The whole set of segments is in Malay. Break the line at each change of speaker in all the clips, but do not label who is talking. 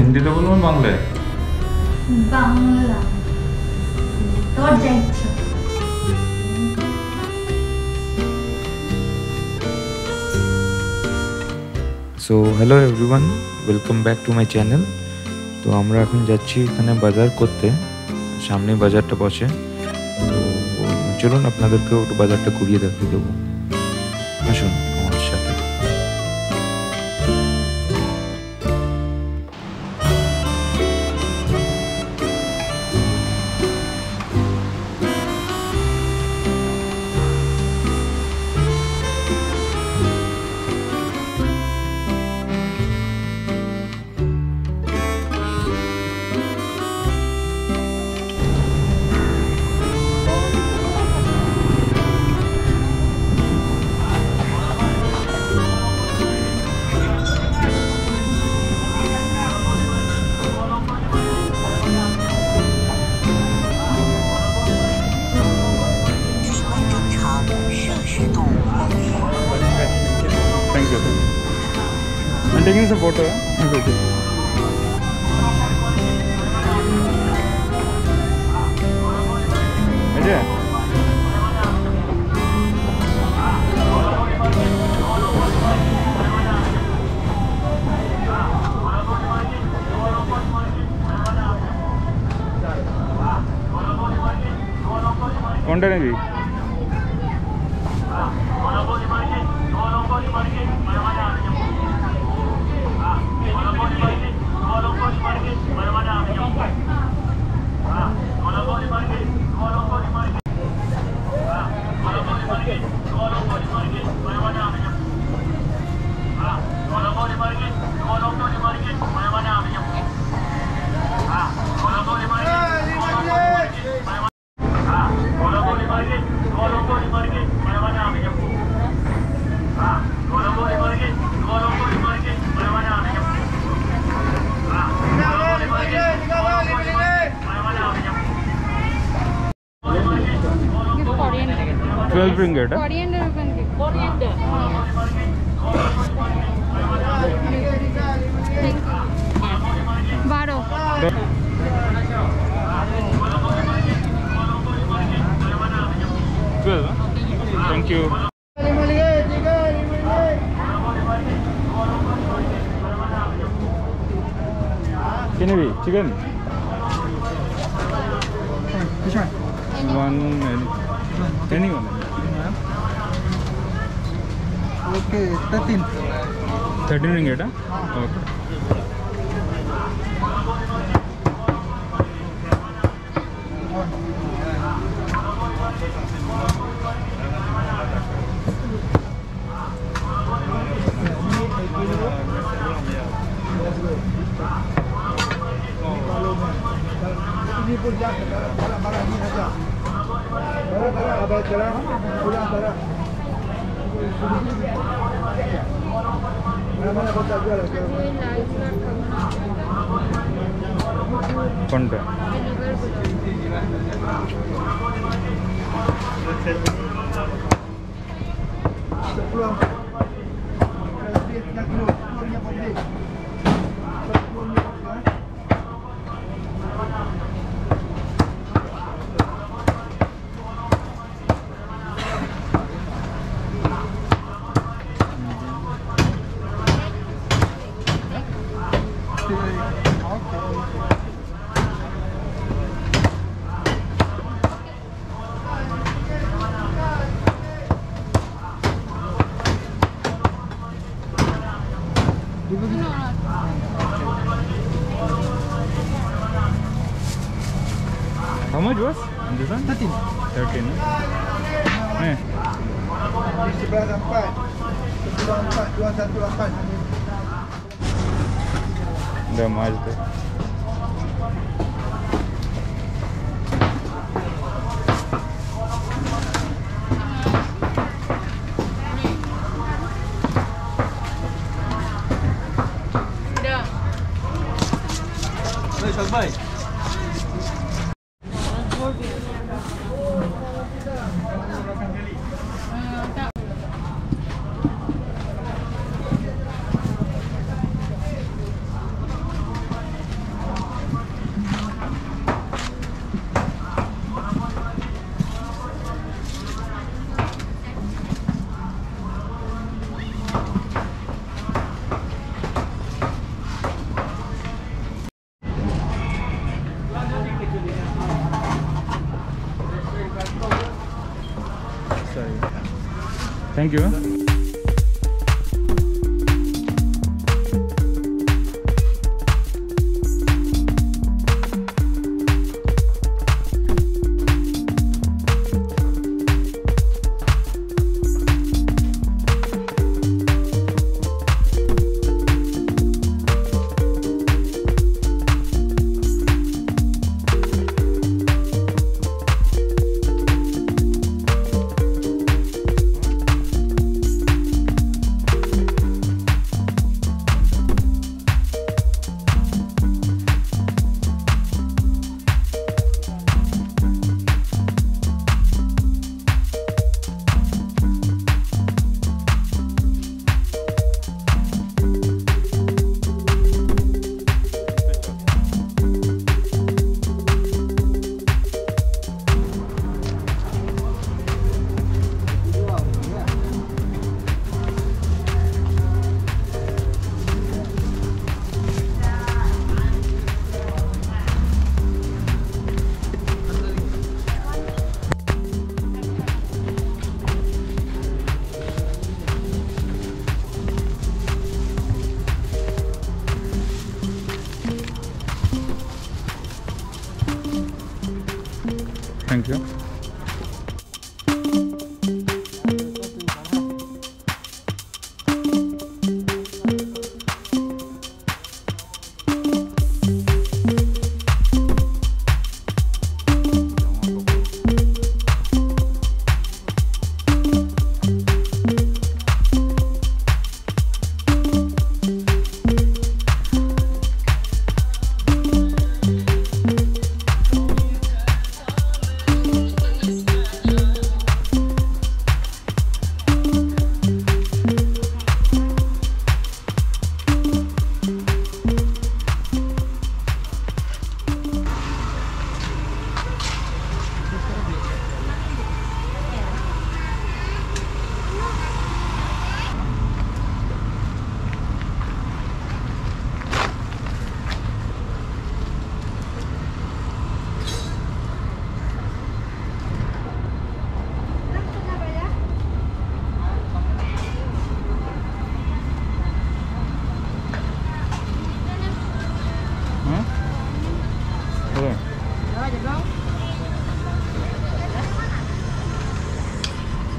হিন্দিতে বলবো বাংলায়?
বাংলা তোর যা ইচ্ছা।
So hello everyone, welcome back to my channel. তো আমরা এখন যাচ্ছি এখানে বাজার করতে, সামনে বাজারটা বসে। তো চলুন আপনাদেরকেও একটু বাজারটা ঘুরিয়ে দেখিয়ে দেবো, আসুন আমার সাথে। Thank you. I'm taking some photo. Okay. Aja. Konda nahi. Ringgit. Coriander. Baro. 12. Thank you. Can you be chicken? Which one? One and anyone. Okay, 13. 13 ringgit, huh? Okay. Ini pun jangan barang-barang ini saja. Barang-barang abang jalan, pulang barang. Mana kota jual? Konda. Pulang. How much was this one? 13. 13. Eh. Sebelah 4. Sebelah 4, 218. Dah mas tu. Dah. Baik, sampai. Thank you. Thank you.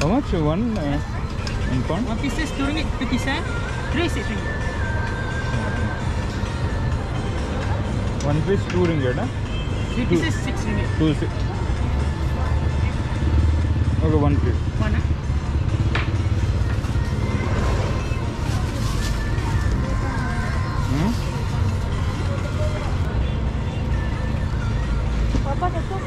How much one pound?
One piece is 2 ringgit 50 cent. 3 6 ringgit.
One piece 2 ringgit, huh?
3 pieces 6 ringgit.
2 6. Okay, one piece.
One.
Apa tutup?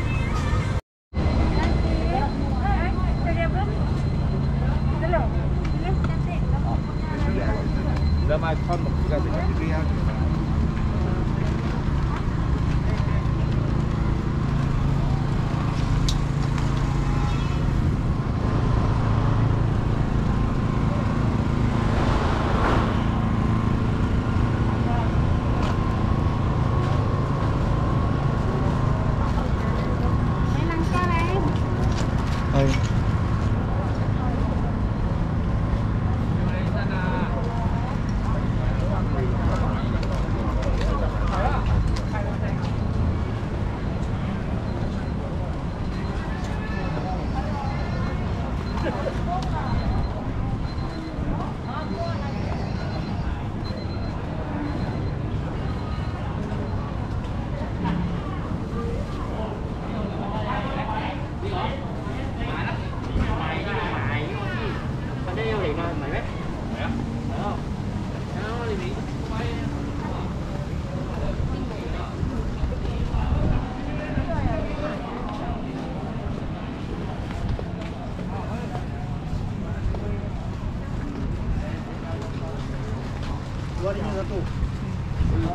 Là mai con một cái gì kia.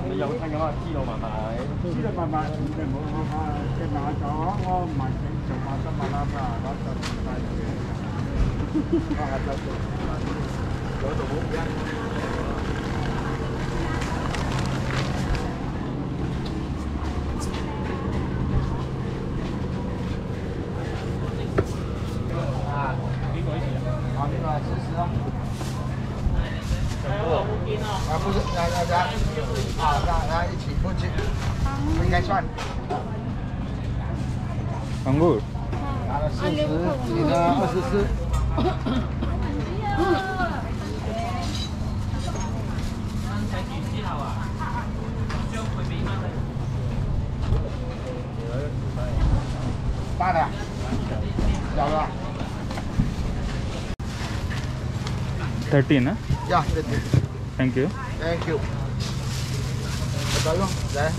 Bây giờ thanh nó chi đâu mà
Chỉ là mà đừng có cái nào cho mà cái chỗ mà Pasar Malam là nó tận tại nó là chỗ tổ bố ra.
来一起过去，应该算。
अंगूर
拿了40，你的24。大的，小的。
30 ना
Ja, bitte.
Thank you
Thank you. Betul, dah.